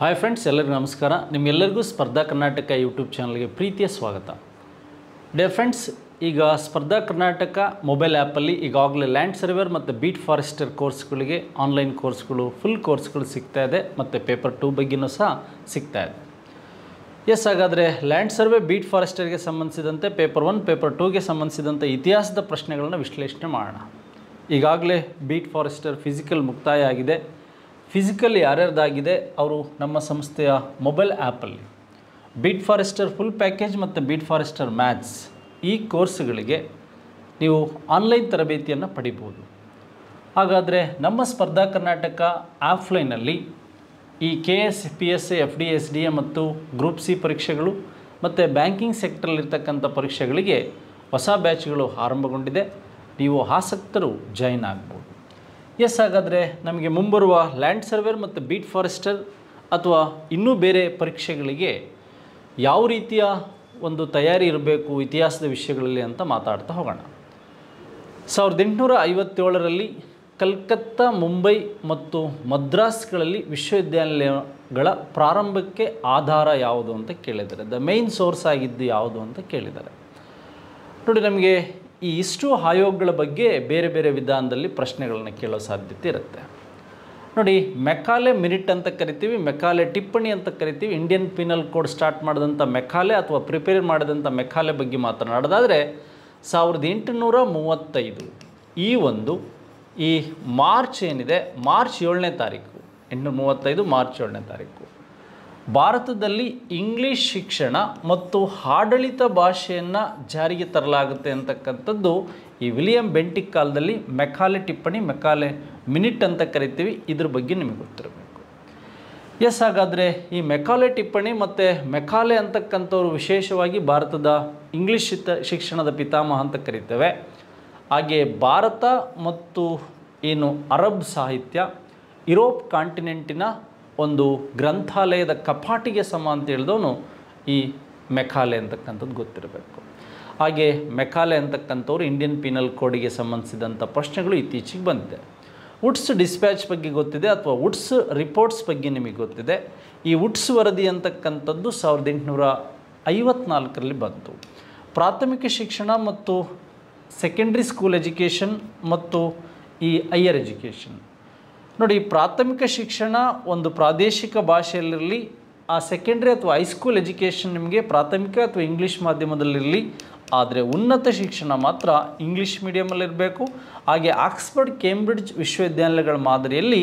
Hi friends, ಎಲ್ಲರಿಗೂ ನಮಸ್ಕಾರ. ನಿಮ್ಮೆಲ್ಲರಿಗೂ ಸ್ಪರ್ಧಾ ಕರ್ನಾಟಕ ಯೂಟ್ಯೂಬ್ ಚಾನಲ್ಗೆ ಪ್ರೀತಿಯ ಸ್ವಾಗತ. ಡಿಯರ್ ಫ್ರೆಂಡ್ಸ್, ಈಗ ಸ್ಪರ್ಧಾ ಕರ್ನಾಟಕ ಮೊಬೈಲ್ ಆ್ಯಪಲ್ಲಿ ಈಗಾಗಲೇ ಲ್ಯಾಂಡ್ ಸರ್ವೇರ್ ಮತ್ತು ಬೀಟ್ ಫಾರೆಸ್ಟರ್ ಕೋರ್ಸ್ಗಳಿಗೆ ಆನ್ಲೈನ್ ಕೋರ್ಸ್ಗಳು, ಫುಲ್ ಕೋರ್ಸ್ಗಳು ಸಿಗ್ತಾ ಇದೆ ಮತ್ತು ಪೇಪರ್ 2 ಬಗ್ಗೆಯೂ ಸಹ ಸಿಗ್ತಾ ಇದೆ. ಎಸ್, ಹಾಗಾದರೆ ಲ್ಯಾಂಡ್ ಸರ್ವೆ, ಬೀಟ್ ಫಾರೆಸ್ಟರ್ಗೆ ಸಂಬಂಧಿಸಿದಂತೆ ಪೇಪರ್ 1, ಪೇಪರ್ 2ಗೆ ಸಂಬಂಧಿಸಿದಂತೆ ಇತಿಹಾಸದ ಪ್ರಶ್ನೆಗಳನ್ನು ವಿಶ್ಲೇಷಣೆ ಮಾಡೋಣ. ಈಗಾಗಲೇ ಬೀಟ್ ಫಾರೆಸ್ಟರ್ ಫಿಸಿಕಲ್ ಮುಕ್ತಾಯ ಆಗಿದೆ. ಫಿಸಿಕಲ್ ಯಾರ್ಯಾರ್ದಾಗಿದೆ ಅವರು ನಮ್ಮ ಸಂಸ್ಥೆಯ ಮೊಬೈಲ್ ಆ್ಯಪಲ್ಲಿ ಬೀಟ್ ಫಾರೆಸ್ಟರ್ ಫುಲ್ ಪ್ಯಾಕೇಜ್ ಮತ್ತು ಬೀಟ್ ಫಾರೆಸ್ಟರ್ ಮ್ಯಾಥ್ಸ್ ಈ ಕೋರ್ಸ್ಗಳಿಗೆ ನೀವು ಆನ್ಲೈನ್ ತರಬೇತಿಯನ್ನು ಪಡಿಬೋದು. ಹಾಗಾದರೆ ನಮ್ಮ ಸ್ಪರ್ಧಾ ಕರ್ನಾಟಕ ಆಫ್ಲೈನಲ್ಲಿ ಈ KS, PSI, FD, SDA ಮತ್ತು ಗ್ರೂಪ್ ಸಿ ಪರೀಕ್ಷೆಗಳು ಮತ್ತು ಬ್ಯಾಂಕಿಂಗ್ ಸೆಕ್ಟರಲ್ಲಿರ್ತಕ್ಕಂಥ ಪರೀಕ್ಷೆಗಳಿಗೆ ಹೊಸ ಬ್ಯಾಚ್ಗಳು ಆರಂಭಗೊಂಡಿದೆ. ನೀವು ಆಸಕ್ತರು ಜಾಯಿನ್ ಆಗ್ಬೋದು. ಎಸ್, ಹಾಗಾದರೆ ನಮಗೆ ಮುಂಬರುವ ಲ್ಯಾಂಡ್ ಸರ್ವೇರ್ ಮತ್ತು ಬೀಟ್ ಫಾರೆಸ್ಟರ್ ಅಥವಾ ಇನ್ನೂ ಬೇರೆ ಪರೀಕ್ಷೆಗಳಿಗೆ ಯಾವ ರೀತಿಯ ಒಂದು ತಯಾರಿ ಇರಬೇಕು ಇತಿಹಾಸದ ವಿಷಯಗಳಲ್ಲಿ ಅಂತ ಮಾತಾಡ್ತಾ ಹೋಗೋಣ. 1857ರಲ್ಲಿ ಕಲ್ಕತ್ತಾ, ಮುಂಬೈ ಮತ್ತು ಮದ್ರಾಸ್ಗಳಲ್ಲಿ ವಿಶ್ವವಿದ್ಯಾನಿಲಯಗಳ ಪ್ರಾರಂಭಕ್ಕೆ ಆಧಾರ ಯಾವುದು ಅಂತ ಕೇಳಿದ್ದಾರೆ. ದ ಮೇನ್ ಸೋರ್ಸ್ ಆಗಿದ್ದು ಯಾವುದು ಅಂತ ಕೇಳಿದ್ದಾರೆ. ನೋಡಿ, ನಮಗೆ ಈ ಇಷ್ಟು ಆಯೋಗಗಳ ಬಗ್ಗೆ ಬೇರೆ ಬೇರೆ ವಿಧಾನದಲ್ಲಿ ಪ್ರಶ್ನೆಗಳನ್ನು ಕೇಳೋ ಸಾಧ್ಯತೆ ಇರುತ್ತೆ. ನೋಡಿ, ಮೆಕಾಲೆ ಮಿನಿಟ್ ಅಂತ ಕರಿತೀವಿ, ಮೆಕಾಲೆ ಟಿಪ್ಪಣಿ ಅಂತ ಕರಿತೀವಿ. ಇಂಡಿಯನ್ ಪೀನಲ್ ಕೋಡ್ ಸ್ಟಾರ್ಟ್ ಮಾಡಿದಂಥ ಮೆಕಾಲೆ ಅಥವಾ ಪ್ರಿಪೇರ್ ಮಾಡಿದಂಥ ಮೆಕಾಲೆ ಬಗ್ಗೆ ಮಾತನಾಡೋದಾದರೆ 1835 ಈ ಮಾರ್ಚ್ ಏನಿದೆ, ಮಾರ್ಚ್ 7ನೇ ತಾರೀಕು, 835 ಮಾರ್ಚ್ 7ನೇ ತಾರೀಕು ಭಾರತದಲ್ಲಿ ಇಂಗ್ಲೀಷ್ ಶಿಕ್ಷಣ ಮತ್ತು ಆಡಳಿತ ಭಾಷೆಯನ್ನು ಜಾರಿಗೆ ತರಲಾಗುತ್ತೆ ಅಂತಕ್ಕಂಥದ್ದು ಈ ವಿಲಿಯಂ ಬೆಂಟಿಕ್ ಕಾಲದಲ್ಲಿ ಮೆಕಾಲೆ ಟಿಪ್ಪಣಿ, ಮೆಕಾಲೆ ಮಿನಿಟ್ ಅಂತ ಕರಿತೀವಿ. ಇದ್ರ ಬಗ್ಗೆ ನಿಮಗೆ ಗೊತ್ತಿರಬೇಕು. ಎಸ್, ಹಾಗಾದರೆ ಈ ಮೆಕಾಲೆ ಟಿಪ್ಪಣಿ ಮತ್ತು ಮೆಕಾಲೆ ಅಂತಕ್ಕಂಥವ್ರು ವಿಶೇಷವಾಗಿ ಭಾರತದ ಇಂಗ್ಲೀಷ್ ಶಿಕ್ಷಣದ ಪಿತಾಮಹ ಅಂತ ಕರಿತೇವೆ. ಹಾಗೆ ಭಾರತ ಮತ್ತು ಏನು ಅರಬ್ ಸಾಹಿತ್ಯ, ಯುರೋಪ್ ಕಾಂಟಿನೆಂಟಿನ ಒಂದು ಗ್ರಂಥಾಲಯದ ಕಪಾಟಿಗೆ ಸಮ ಅಂತ ಹೇಳಿದವನು ಈ ಮೆಕಾಲೆ ಅಂತಕ್ಕಂಥದ್ದು ಗೊತ್ತಿರಬೇಕು. ಹಾಗೆ ಮೆಕಾಲೆ ಅಂತಕ್ಕಂಥವ್ರು ಇಂಡಿಯನ್ ಪೀನಲ್ ಕೋಡಿಗೆ ಸಂಬಂಧಿಸಿದಂಥ ಪ್ರಶ್ನೆಗಳು ಇತ್ತೀಚೆಗೆ ಬಂದಿದೆ. ವುಡ್ಸ್ ಡಿಸ್ಪ್ಯಾಚ್ ಬಗ್ಗೆ ಗೊತ್ತಿದೆ ಅಥವಾ ವುಡ್ಸ್ ರಿಪೋರ್ಟ್ಸ್ ಬಗ್ಗೆ ನಿಮಗೆ ಗೊತ್ತಿದೆ. ಈ ವುಡ್ಸ್ ವರದಿ ಅಂತಕ್ಕಂಥದ್ದು 1854ರಲ್ಲಿ ಬಂತು. ಪ್ರಾಥಮಿಕ ಶಿಕ್ಷಣ ಮತ್ತು ಸೆಕೆಂಡ್ರಿ ಸ್ಕೂಲ್ ಎಜುಕೇಷನ್ ಮತ್ತು ಈ ಹೈಯರ್ ಎಜುಕೇಷನ್. ನೋಡಿ, ಪ್ರಾಥಮಿಕ ಶಿಕ್ಷಣ ಒಂದು ಪ್ರಾದೇಶಿಕ ಭಾಷೆಯಲ್ಲಿರಲಿ, ಆ ಸೆಕೆಂಡ್ರಿ ಅಥವಾ ಹೈಸ್ಕೂಲ್ ಎಜುಕೇಷನ್ ನಿಮಗೆ ಪ್ರಾಥಮಿಕ ಅಥವಾ ಇಂಗ್ಲೀಷ್ ಮಾಧ್ಯಮದಲ್ಲಿರಲಿ, ಆದರೆ ಉನ್ನತ ಶಿಕ್ಷಣ ಮಾತ್ರ ಇಂಗ್ಲೀಷ್ ಮೀಡಿಯಮಲ್ಲಿರಬೇಕು. ಹಾಗೆ ಆಕ್ಸ್ಫರ್ಡ್, ಕೇಂಬ್ರಿಡ್ಜ್ ವಿಶ್ವವಿದ್ಯಾನಿಲಯಗಳ ಮಾದರಿಯಲ್ಲಿ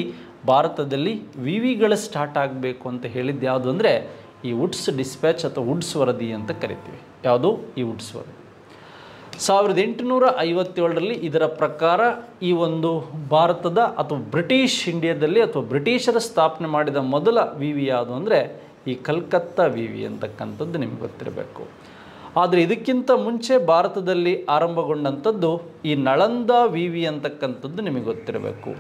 ಭಾರತದಲ್ಲಿ ವಿವಿಗಳು ಸ್ಟಾರ್ಟ್ ಆಗಬೇಕು ಅಂತ ಹೇಳಿದ್ದು ಯಾವುದು ಅಂದರೆ ಈ ವುಡ್ಸ್ ಡಿಸ್ಪ್ಯಾಚ್ ಅಥವಾ ವುಡ್ಸ್ ವರದಿ ಅಂತ ಕರಿತೀವಿ. ಯಾವುದು ಈ ವುಡ್ಸ್ ವರದಿ 1857ರಲ್ಲಿ ಇದರ ಪ್ರಕಾರ ಈ ಒಂದು ಭಾರತದ ಅಥವಾ ಬ್ರಿಟಿಷ್ ಇಂಡಿಯಾದಲ್ಲಿ ಅಥವಾ ಬ್ರಿಟಿಷರ ಸ್ಥಾಪನೆ ಮಾಡಿದ ಮೊದಲ ವಿವಿ ಯಾವುದು ಅಂದರೆ ಈ ಕಲ್ಕತ್ತಾ ವಿವಿ ಅಂತಕ್ಕಂಥದ್ದು ನಿಮಗೆ ಗೊತ್ತಿರಬೇಕು. ಆದರೆ ಇದಕ್ಕಿಂತ ಮುಂಚೆ ಭಾರತದಲ್ಲಿ ಆರಂಭಗೊಂಡಂಥದ್ದು ಈ ನಳಂದಾ ವಿವಿ ಅಂತಕ್ಕಂಥದ್ದು ನಿಮಗೆ ಗೊತ್ತಿರಬೇಕು.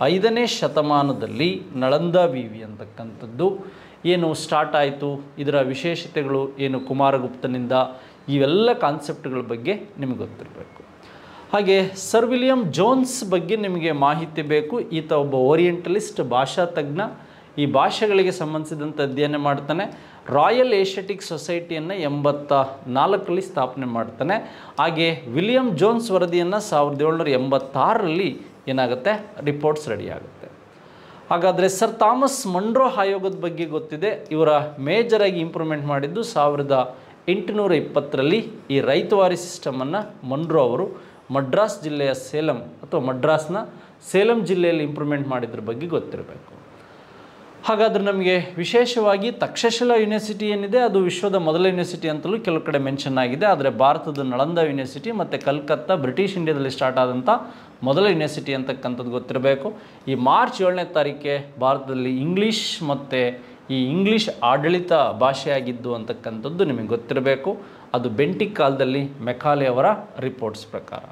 5ನೇ ಶತಮಾನದಲ್ಲಿ ನಳಂದಾ ವಿವಿ ಅಂತಕ್ಕಂಥದ್ದು ಏನು ಸ್ಟಾರ್ಟ್ ಆಯಿತು, ಇದರ ವಿಶೇಷತೆಗಳು ಏನು, ಕುಮಾರಗುಪ್ತನಿಂದ ಇವೆಲ್ಲ ಕಾನ್ಸೆಪ್ಟ್ಗಳ ಬಗ್ಗೆ ನಿಮಗೆ ಗೊತ್ತಿರಬೇಕು. ಹಾಗೆ ಸರ್ ವಿಲಿಯಂ ಜೋನ್ಸ್ ಬಗ್ಗೆ ನಿಮಗೆ ಮಾಹಿತಿ ಬೇಕು. ಈತ ಒಬ್ಬ ಓರಿಯೆಂಟಲಿಸ್ಟ್, ಭಾಷಾ ತಜ್ಞ. ಈ ಭಾಷೆಗಳಿಗೆ ಸಂಬಂಧಿಸಿದಂತೆ ಅಧ್ಯಯನ ಮಾಡ್ತಾನೆ. ರಾಯಲ್ ಏಷ್ಯಾಟಿಕ್ ಸೊಸೈಟಿಯನ್ನು 84ರಲ್ಲಿ ಸ್ಥಾಪನೆ ಮಾಡ್ತಾನೆ. ಹಾಗೆ ವಿಲಿಯಂ ಜೋನ್ಸ್ ವರದಿಯನ್ನು 1786ರಲ್ಲಿ ಏನಾಗುತ್ತೆ, ರಿಪೋರ್ಟ್ಸ್ ರೆಡಿ ಆಗುತ್ತೆ. ಹಾಗಾದರೆ ಸರ್ ಥಾಮಸ್ ಮನ್ರೋ ಆಯೋಗದ ಬಗ್ಗೆ ಗೊತ್ತಿದೆ. ಇವರ ಮೇಜರಾಗಿ ಇಂಪ್ರೂವ್ಮೆಂಟ್ ಮಾಡಿದ್ದು 1820ರಲ್ಲಿ ಈ ರೈತವಾರಿ ಸಿಸ್ಟಮನ್ನು ಮನ್ರೋ ಅವರು ಮಡ್ರಾಸ್ ಜಿಲ್ಲೆಯ ಸೇಲಂ ಅಥವಾ ಮಡ್ರಾಸ್ನ ಸೇಲಂ ಜಿಲ್ಲೆಯಲ್ಲಿ ಇಂಪ್ರೂವ್ಮೆಂಟ್ ಮಾಡಿದ್ರ ಬಗ್ಗೆ ಗೊತ್ತಿರಬೇಕು. ಹಾಗಾದರೆ ನಮಗೆ ವಿಶೇಷವಾಗಿ ತಕ್ಷಶಿಲಾ ಯೂನಿವರ್ಸಿಟಿ ಏನಿದೆ ಅದು ವಿಶ್ವದ ಮೊದಲ ಯೂನಿವರ್ಸಿಟಿ ಅಂತಲೂ ಕೆಲವು ಕಡೆ ಮೆನ್ಷನ್ ಆಗಿದೆ. ಆದರೆ ಭಾರತದ ನಳಂದಾ ಯೂನಿವರ್ಸಿಟಿ ಮತ್ತು ಕಲ್ಕತ್ತಾ ಬ್ರಿಟಿಷ್ ಇಂಡಿಯಾದಲ್ಲಿ ಸ್ಟಾರ್ಟ್ ಆದಂಥ ಮೊದಲ ಯೂನಿವರ್ಸಿಟಿ ಅಂತಕ್ಕಂಥದ್ದು ಗೊತ್ತಿರಬೇಕು. ಈ ಮಾರ್ಚ್ 7ನೇ ತಾರೀಕೆ ಭಾರತದಲ್ಲಿ ಇಂಗ್ಲೀಷ್ ಮತ್ತು ಈ ಇಂಗ್ಲೀಷ್ ಆಡಳಿತ ಭಾಷೆಯಾಗಿದ್ದು ಅಂತಕ್ಕಂಥದ್ದು ನಿಮಗೆ ಗೊತ್ತಿರಬೇಕು. ಅದು ಬೆಂಟಿಕ್ ಕಾಲದಲ್ಲಿ ಮೆಕಾಲೆ ಅವರ ರಿಪೋರ್ಟ್ಸ್ ಪ್ರಕಾರ.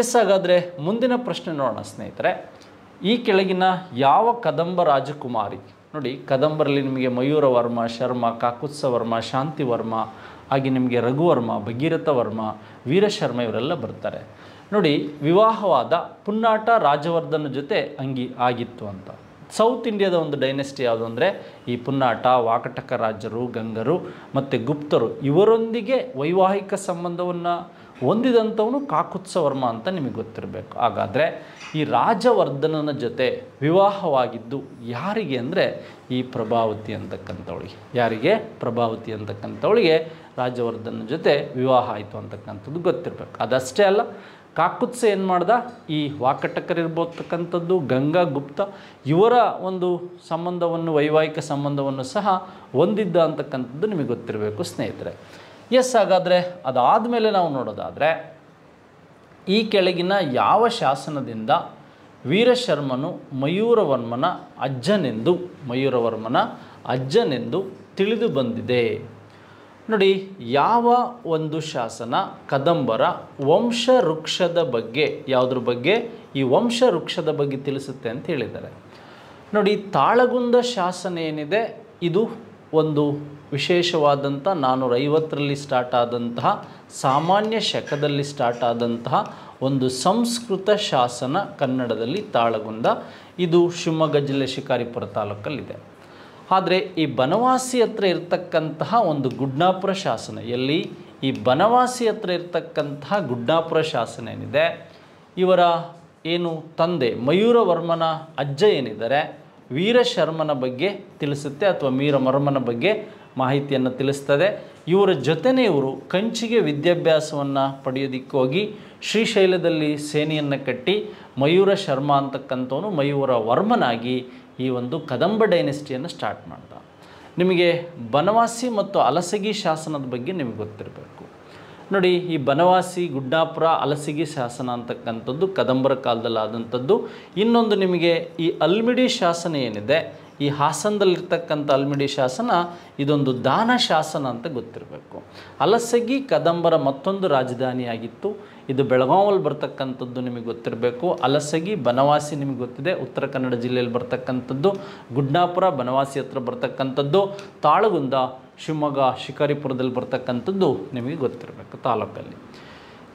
ಎಸ್, ಹಾಗಾದರೆ ಮುಂದಿನ ಪ್ರಶ್ನೆ ನೋಡೋಣ ಸ್ನೇಹಿತರೆ. ಈ ಕೆಳಗಿನ ಯಾವ ಕದಂಬ ರಾಜಕುಮಾರಿ, ನೋಡಿ ಕದಂಬರಲ್ಲಿ ನಿಮಗೆ ಮಯೂರ ವರ್ಮ, ಶರ್ಮ, ಕಾಕುತ್ಸ ವರ್ಮ, ಶಾಂತಿ ವರ್ಮ, ಹಾಗೆ ನಿಮಗೆ ರಘುವರ್ಮ, ಭಗೀರಥ ವರ್ಮ, ವೀರಶರ್ಮ ಇವರೆಲ್ಲ ಬರ್ತಾರೆ. ನೋಡಿ, ವಿವಾಹವಾದ ಪುನ್ನಾಟ ರಾಜವರ್ಧನ ಜೊತೆ ಆಗಿತ್ತು ಅಂತ. ಸೌತ್ ಇಂಡಿಯಾದ ಒಂದು ಡೈನೆಸ್ಟಿ ಯಾವುದು ಅಂದರೆ ಈ ಪುನ್ನಾಟ, ವಾಕಟಕ ರಾಜರು, ಗಂಗರು ಮತ್ತು ಗುಪ್ತರು ಇವರೊಂದಿಗೆ ವೈವಾಹಿಕ ಸಂಬಂಧವನ್ನು ಹೊಂದಿದಂಥವನು ಕಾಕುತ್ಸವರ್ಮ ಅಂತ ನಿಮಗೆ ಗೊತ್ತಿರಬೇಕು. ಹಾಗಾದರೆ ಈ ರಾಜವರ್ಧನನ ಜೊತೆ ವಿವಾಹವಾಗಿದ್ದು ಯಾರಿಗೆ ಅಂದರೆ ಈ ಪ್ರಭಾವತಿ ಅಂತಕ್ಕಂಥವಳಿಗೆ. ಯಾರಿಗೆ? ಪ್ರಭಾವತಿ ಅಂತಕ್ಕಂಥವಳಿಗೆ ರಾಜವರ್ಧನ ಜೊತೆ ವಿವಾಹ ಆಯಿತು ಅಂತಕ್ಕಂಥದ್ದು ಗೊತ್ತಿರಬೇಕು. ಅದಷ್ಟೇ ಅಲ್ಲ, ಕಾಕುತ್ಸ ಏನು ಮಾಡ್ದ, ಈ ವಾಕಟಕರಿರ್ಬೋತಕ್ಕಂಥದ್ದು, ಗಂಗಾ, ಗುಪ್ತ ಇವರ ಒಂದು ಸಂಬಂಧವನ್ನು, ವೈವಾಹಿಕ ಸಂಬಂಧವನ್ನು ಸಹ ಹೊಂದಿದ್ದ ಅಂತಕ್ಕಂಥದ್ದು ನಿಮಗೆ ಗೊತ್ತಿರಬೇಕು ಸ್ನೇಹಿತರೆ. ಎಸ್, ಹಾಗಾದರೆ ಅದಾದಮೇಲೆ ನಾವು ನೋಡೋದಾದರೆ ಈ ಕೆಳಗಿನ ಯಾವ ಶಾಸನದಿಂದ ವೀರಶರ್ಮನು ಮಯೂರವರ್ಮನ ಅಜ್ಜನೆಂದು ತಿಳಿದು ಬಂದಿದೆ? ನೋಡಿ, ಯಾವ ಒಂದು ಶಾಸನ ಕದಂಬರ ವಂಶವೃಕ್ಷದ ಬಗ್ಗೆ, ಯಾವುದ್ರ ಬಗ್ಗೆ? ಈ ವಂಶವೃಕ್ಷದ ಬಗ್ಗೆ ತಿಳಿಸುತ್ತೆ ಅಂತ ಹೇಳಿದ್ದಾರೆ. ನೋಡಿ, ತಾಳಗುಂದ ಶಾಸನ ಏನಿದೆ ಇದು ಒಂದು ವಿಶೇಷವಾದಂಥ 450ರಲ್ಲಿ ಸ್ಟಾರ್ಟ್ ಆದಂತಹ, ಸಾಮಾನ್ಯ ಶಕದಲ್ಲಿ ಸ್ಟಾರ್ಟ್ ಆದಂತಹ ಒಂದು ಸಂಸ್ಕೃತ ಶಾಸನ ಕನ್ನಡದಲ್ಲಿ ತಾಳಗುಂದ. ಇದು ಶಿವಮೊಗ್ಗ ಜಿಲ್ಲೆ ಶಿಕಾರಿಪುರ ತಾಲೂಕಲ್ಲಿದೆ. ಆದರೆ ಈ ಬನವಾಸಿ ಹತ್ರ ಇರತಕ್ಕಂತಹ ಒಂದು ಗುಡ್ನಾಪುರ ಶಾಸನ, ಎಲ್ಲಿ? ಈ ಬನವಾಸಿ ಹತ್ರ ಇರತಕ್ಕಂತಹ ಗುಡ್ನಾಪುರ ಶಾಸನ ಏನಿದೆ, ಇವರ ಏನು ತಂದೆ ಮಯೂರವರ್ಮನ ಅಜ್ಜ ಏನಿದ್ದಾರೆ ವೀರಶರ್ಮನ ಬಗ್ಗೆ ತಿಳಿಸುತ್ತೆ, ಅಥವಾ ವೀರವರ್ಮನ ಬಗ್ಗೆ ಮಾಹಿತಿಯನ್ನು ತಿಳಿಸ್ತದೆ. ಇವರ ಜೊತೆನೇ ಇವರು ಕಂಚಿಗೆ ವಿದ್ಯಾಭ್ಯಾಸವನ್ನು ಪಡೆಯೋದಕ್ಕೆ ಹೋಗಿ ಶ್ರೀಶೈಲದಲ್ಲಿ ಸೇನೆಯನ್ನು ಕಟ್ಟಿ ಮಯೂರ ಶರ್ಮ ಅಂತಕ್ಕಂಥವನು ಮಯೂರವರ್ಮನಾಗಿ ಈ ಒಂದು ಕದಂಬ ಡೈನೆಸ್ಟಿಯನ್ನು ಸ್ಟಾರ್ಟ್ ಮಾಡ್ದ. ನಿಮಗೆ ಬನವಾಸಿ ಮತ್ತು ಅಲಸಗಿ ಶಾಸನದ ಬಗ್ಗೆ ನಿಮಗೆ ಗೊತ್ತಿರಬೇಕು. ನೋಡಿ, ಈ ಬನವಾಸಿ, ಗುಡ್ಡಾಪುರ, ಅಲಸಗಿ ಶಾಸನ ಅಂತಕ್ಕಂಥದ್ದು ಕದಂಬರ ಕಾಲದಲ್ಲಿ ಆದಂಥದ್ದು. ಇನ್ನೊಂದು ನಿಮಗೆ ಈ ಅಲ್ಮಿಡಿ ಶಾಸನ ಏನಿದೆ, ಈ ಹಾಸನದಲ್ಲಿರ್ತಕ್ಕಂಥ ಅಲ್ಮಿಡಿ ಶಾಸನ ಇದೊಂದು ದಾನ ಶಾಸನ ಅಂತ ಗೊತ್ತಿರಬೇಕು. ಅಲಸಗಿ ಕದಂಬರ ಮತ್ತೊಂದು ರಾಜಧಾನಿಯಾಗಿತ್ತು. ಇದು ಬೆಳಗಾವಲ್ಲಿ ಬರ್ತಕ್ಕಂಥದ್ದು ನಿಮಗೆ ಗೊತ್ತಿರಬೇಕು. ಅಲಸಗಿ ಬನವಾಸಿ ನಿಮಗೆ ಗೊತ್ತಿದೆ, ಉತ್ತರ ಕನ್ನಡ ಜಿಲ್ಲೆಯಲ್ಲಿ ಬರ್ತಕ್ಕಂಥದ್ದು. ಗುಡ್ಡಾಪುರ ಬನವಾಸಿ ಹತ್ರ ಬರ್ತಕ್ಕಂಥದ್ದು. ತಾಳಗುಂದ ಶಿವಮೊಗ್ಗ ಶಿಕಾರಿಪುರದಲ್ಲಿ ಬರ್ತಕ್ಕಂಥದ್ದು ನಿಮಗೆ ಗೊತ್ತಿರಬೇಕು ತಾಲೂಕಲ್ಲಿ.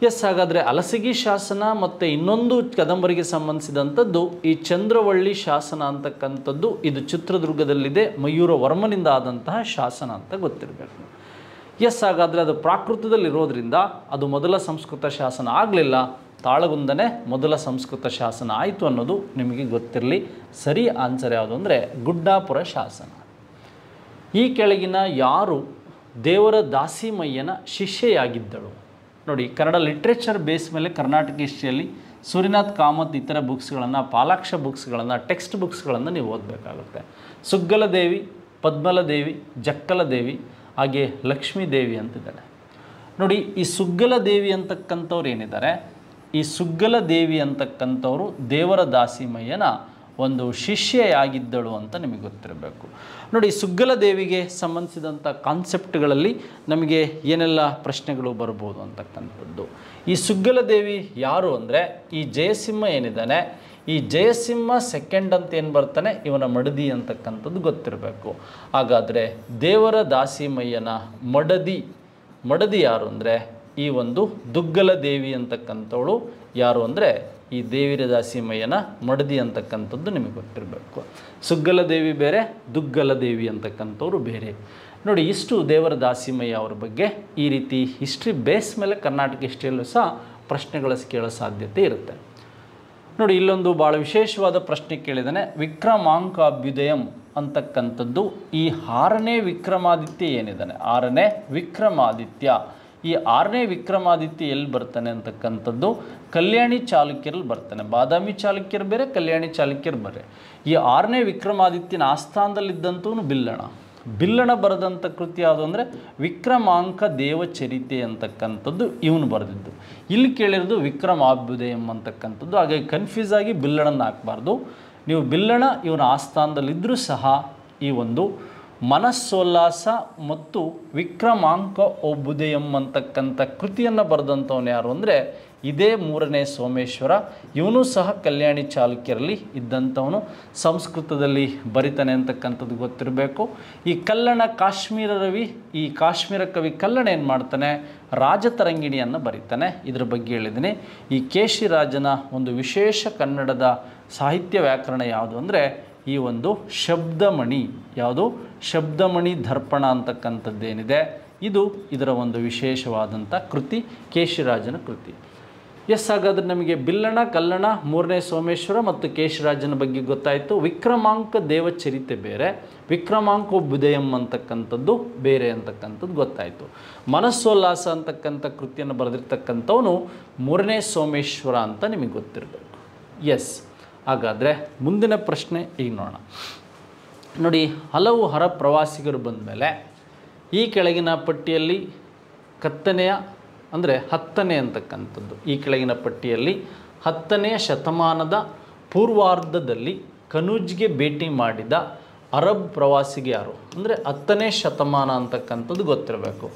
ಎಸ್, ಹಾಗಾದರೆ ಅಲಸಗಿ ಶಾಸನ ಮತ್ತು ಇನ್ನೊಂದು ಕದಂಬರಿಗೆ ಸಂಬಂಧಿಸಿದಂಥದ್ದು ಈ ಚಂದ್ರವಳ್ಳಿ ಶಾಸನ ಅಂತಕ್ಕಂಥದ್ದು. ಇದು ಚಿತ್ರದುರ್ಗದಲ್ಲಿದೆ, ಮಯೂರವರ್ಮನಿಂದ ಆದಂತಹ ಶಾಸನ ಅಂತ ಗೊತ್ತಿರಬೇಕು. ಎಸ್, ಹಾಗಾದರೆ ಅದು ಪ್ರಾಕೃತದಲ್ಲಿರೋದ್ರಿಂದ ಅದು ಮೊದಲ ಸಂಸ್ಕೃತ ಶಾಸನ ಆಗಲಿಲ್ಲ, ತಾಳಗುಂದನೇ ಮೊದಲ ಸಂಸ್ಕೃತ ಶಾಸನ ಆಯಿತು ಅನ್ನೋದು ನಿಮಗೆ ಗೊತ್ತಿರಲಿ. ಸರಿ ಆನ್ಸರ್ ಯಾವುದು ಅಂದರೆ ಗುಡ್ಡಾಪುರ ಶಾಸನ. ಈ ಕೆಳಗಿನ ಯಾರು ದೇವರ ದಾಸಿಮಯ್ಯನ ಶಿಷ್ಯೆಯಾಗಿದ್ದಳು? ನೋಡಿ, ಕನ್ನಡ ಲಿಟ್ರೇಚರ್ ಬೇಸ್ ಮೇಲೆ ಕರ್ನಾಟಕ ಹಿಸ್ಟ್ರಿಯಲ್ಲಿ ಸೂರ್ಯನಾಥ್ ಕಾಮತ್ ಇತರ ಬುಕ್ಸ್ಗಳನ್ನು, ಪಾಲಾಕ್ಷ ಬುಕ್ಸ್ಗಳನ್ನು, ಟೆಕ್ಸ್ಟ್ ಬುಕ್ಸ್ಗಳನ್ನು ನೀವು ಓದಬೇಕಾಗುತ್ತೆ. ಸುಗ್ಗಲದೇವಿ, ಪದ್ಮಲದೇವಿ, ಜಕ್ಕಲದೇವಿ, ಹಾಗೆ ಲಕ್ಷ್ಮೀದೇವಿ ಅಂತಿದ್ದಾರೆ. ನೋಡಿ, ಈ ಸುಗ್ಗಲದೇವಿ ಅಂತಕ್ಕಂಥವ್ರು ಏನಿದ್ದಾರೆ, ಈ ಸುಗ್ಗಲದೇವಿ ಅಂತಕ್ಕಂಥವರು ದೇವರ ದಾಸಿಮಯ್ಯನ ಒಂದು ಶಿಷ್ಯೆಯಾಗಿದ್ದಳು ಅಂತ ನಿಮಗೆ ಗೊತ್ತಿರಬೇಕು. ನೋಡಿ, ಸುಗ್ಗಲದೇವಿಗೆ ಸಂಬಂಧಿಸಿದಂಥ ಕಾನ್ಸೆಪ್ಟ್ಗಳಲ್ಲಿ ನಮಗೆ ಏನೆಲ್ಲ ಪ್ರಶ್ನೆಗಳು ಬರ್ಬೋದು ಅಂತಕ್ಕಂಥದ್ದು. ಈ ಸುಗ್ಗಲದೇವಿ ಯಾರು ಅಂದರೆ ಈ ಜಯಸಿಂಹ ಏನಿದ್ದಾನೆ, ಈ ಜಯಸಿಂಹ ಸೆಕೆಂಡ್ ಅಂತ ಏನು ಬರ್ತಾನೆ, ಇವನ ಮಡದಿ ಅಂತಕ್ಕಂಥದ್ದು ಗೊತ್ತಿರಬೇಕು. ಹಾಗಾದರೆ ದೇವರ ದಾಸಿಮಯ್ಯನ ಮಡದಿ ಯಾರು ಅಂದರೆ ಈ ಒಂದು ದುಗ್ಗಲದೇವಿ ಅಂತಕ್ಕಂಥವಳು ಯಾರು ಅಂದರೆ ಈ ದೇವಿರ ದಾಸಿಮಯ್ಯನ ಮಡದಿ ಅಂತಕ್ಕಂಥದ್ದು ನಿಮಗೆ ಗೊತ್ತಿರಬೇಕು. ಸುಗ್ಗಲದೇವಿ ಬೇರೆ, ದುಗ್ಗಲದೇವಿ ಅಂತಕ್ಕಂಥವ್ರು ಬೇರೆ. ನೋಡಿ, ಇಷ್ಟು ದೇವರ ದಾಸಿಮಯ್ಯ ಅವ್ರ ಬಗ್ಗೆ ಈ ರೀತಿ ಹಿಸ್ಟ್ರಿ ಬೇಸ್ ಮೇಲೆ ಕರ್ನಾಟಕ ಹಿಸ್ಟ್ರಿಯಲ್ಲೂ ಸಹ ಪ್ರಶ್ನೆಗಳು ಕೇಳೋ ಸಾಧ್ಯತೆ ಇರುತ್ತೆ. ನೋಡಿ, ಇಲ್ಲೊಂದು ಭಾಳ ವಿಶೇಷವಾದ ಪ್ರಶ್ನೆ ಕೇಳಿದ್ದಾನೆ. ವಿಕ್ರಮಾಂಕಾಭ್ಯುದಯಂ ಅಂತಕ್ಕಂಥದ್ದು ಈ 6ನೇ ವಿಕ್ರಮಾದಿತ್ಯ ಏನಿದ್ದಾನೆ, 6ನೇ ವಿಕ್ರಮಾದಿತ್ಯ, ಈ 6ನೇ ವಿಕ್ರಮಾದಿತ್ಯ ಎಲ್ಲಿ ಬರ್ತಾನೆ ಅಂತಕ್ಕಂಥದ್ದು ಕಲ್ಯಾಣಿ ಚಾಲುಕ್ಯರಲ್ಲಿ ಬರ್ತಾನೆ. ಬಾದಾಮಿ ಚಾಲುಕ್ಯರು ಬೇರೆ, ಕಲ್ಯಾಣಿ ಚಾಲುಕ್ಯರು ಬೇರೆ. ಈ 6ನೇ ವಿಕ್ರಮಾದಿತ್ಯನ ಆಸ್ಥಾನದಲ್ಲಿದ್ದಂಥವನು ಬಿಲ್ಲಣ ಬರೆದಂಥ ಕೃತಿ ಯಾವುದು ಅಂದರೆ ವಿಕ್ರಮಾಂಕ ದೇವಚರಿತೆ ಅಂತಕ್ಕಂಥದ್ದು ಇವನು ಬರೆದಿದ್ದು. ಇಲ್ಲಿ ಕೇಳಿರೋದು ವಿಕ್ರಮಾಭ್ಯುದಯಂ ಅಂತಕ್ಕಂಥದ್ದು. ಹಾಗಾಗಿ ಕನ್ಫ್ಯೂಸ್ ಆಗಿ ಬಿಲ್ಲಣನ ಹಾಕಬಾರ್ದು. ನೀವು ಬಿಲ್ಲಣ ಇವನ ಆಸ್ಥಾನದಲ್ಲಿದ್ದರೂ ಸಹ ಈ ಒಂದು ಮನಸ್ಸೋಲ್ಲಾಸ ಮತ್ತು ವಿಕ್ರಮಾಂಕ ಅಭ್ಯುದಯಂ ಅಂತಕ್ಕಂಥ ಕೃತಿಯನ್ನು ಬರೆದಂಥವನು ಯಾರು ಅಂದರೆ ಇದೇ 3ನೇ ಸೋಮೇಶ್ವರ. ಇವನು ಸಹ ಕಲ್ಯಾಣಿ ಚಾಲುಕ್ಯರಲ್ಲಿ ಇದ್ದಂಥವನು, ಸಂಸ್ಕೃತದಲ್ಲಿ ಬರಿತಾನೆ ಅಂತಕ್ಕಂಥದ್ದು ಗೊತ್ತಿರಬೇಕು. ಈ ಕಲ್ಲಣ ಕಾಶ್ಮೀರ ರವಿ, ಈ ಕಾಶ್ಮೀರ ಕವಿ ಕಲ್ಲಣ ಏನು ಮಾಡ್ತಾನೆ, ರಾಜತರಂಗಿಣಿಯನ್ನು ಬರೀತಾನೆ. ಇದ್ರ ಬಗ್ಗೆ ಹೇಳಿದ್ದೀನಿ. ಈ ಕೇಶಿರಾಜನ ಒಂದು ವಿಶೇಷ ಕನ್ನಡದ ಸಾಹಿತ್ಯ ವ್ಯಾಕರಣ ಯಾವುದು ಅಂದರೆ ಈ ಒಂದು ಶಬ್ದಮಣಿ, ಯಾವುದು ಶಬ್ದಮಣಿ ದರ್ಪಣ ಅಂತಕ್ಕಂಥದ್ದೇನಿದೆ ಇದು ಇದರ ಒಂದು ವಿಶೇಷವಾದಂಥ ಕೃತಿ, ಕೇಶಿರಾಜನ ಕೃತಿ. ಎಸ್, ಹಾಗಾದರೆ ನಮಗೆ ಬಿಲ್ಲಣ, ಕಲ್ಲಣ, ಮೂರನೇ ಸೋಮೇಶ್ವರ ಮತ್ತು ಕೇಶಿರಾಜನ ಬಗ್ಗೆ ಗೊತ್ತಾಯಿತು. ವಿಕ್ರಮಾಂಕ ದೇವಚರಿತೆ ಬೇರೆ, ವಿಕ್ರಮಾಂಕೋಭುದಯಂ ಅಂತಕ್ಕಂಥದ್ದು ಬೇರೆ ಅಂತಕ್ಕಂಥದ್ದು ಗೊತ್ತಾಯಿತು. ಮನಸ್ಸೋಲ್ಲಾಸ ಅಂತಕ್ಕಂಥ ಕೃತಿಯನ್ನು ಬರೆದಿರ್ತಕ್ಕಂಥವನು ಮೂರನೇ ಸೋಮೇಶ್ವರ ಅಂತ ನಿಮಗೆ ಗೊತ್ತಿರಬೇಕು. ಎಸ್, ಹಾಗಾದರೆ ಮುಂದಿನ ಪ್ರಶ್ನೆ ಈಗ ನೋಡೋಣ. ನೋಡಿ, ಹಲವು ಹರ ಪ್ರವಾಸಿಗರು ಬಂದ ಮೇಲೆ ಈ ಕೆಳಗಿನ ಪಟ್ಟಿಯಲ್ಲಿ ಕತ್ತನೆಯ ಅಂದರೆ 10ನೇ ಅಂತಕ್ಕಂಥದ್ದು, ಈ ಕೆಳಗಿನ ಪಟ್ಟಿಯಲ್ಲಿ 10ನೆಯ ಶತಮಾನದ ಪೂರ್ವಾರ್ಧದಲ್ಲಿ ಕನೂಜ್ಗೆ ಭೇಟಿ ಮಾಡಿದ ಅರಬ್ ಪ್ರವಾಸಿಗೆ ಯಾರು? ಅಂದರೆ 10ನೇ ಶತಮಾನ ಅಂತಕ್ಕಂಥದ್ದು ಗೊತ್ತಿರಬೇಕು.